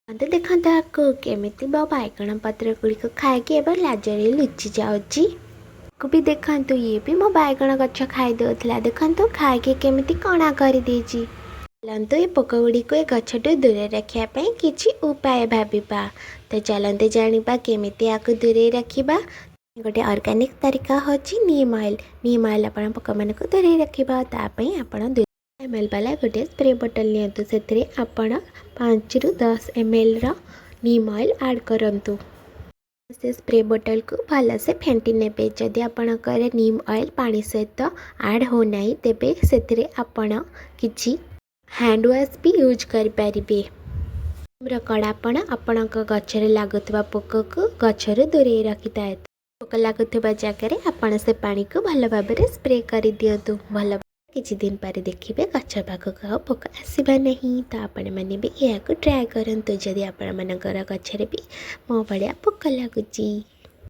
तो देखते आपको केमिति बैगण पत्र गुड़िक खाई लाजरे लुचि जाऊँगी को भी देखु ये भी मो बैगण गछ खाईदे देखु खाई केमिति कणा कर चलते ये पोक गुड़िक ए गछटू दूर रखापी किसी उपाय भाविबा। तो चलते जाना केमिति आपको दूर रखा। गोटे ऑर्गेनिक तरीका हूँ नीम ऑयल आप पोक मान दूर रखा। तापाई आप 2 ml वाला गोटे स्प्रे बोतल नियंतु से आपण 5 ରୁ 10 ml रो नीम ऑयल ऐड करंतु। से स्प्रे बोतल को भल से फेंटी नेबे। जदि आपणकर नीम ऑयल पानी सहित ऐड हो नाही तेबे सेतिरे आपण किछि हैंड वॉश भी यूज कर परिबे। कड़ापण आपणक गछरे लागुवा पोक को गछरु दूरे रखिଥାଏ। पोक लागुवा जगह आपण से पानी को भल भाव स्प्रे कर दियंतु। भल किछि दिन पर देखिए गछ पाखक आ पोक आसवा नहीं। तो आपण मैंने भी यह ट्राए करंतु जदि आपण मनकर गछरे भी मो भाया पोक लगुची।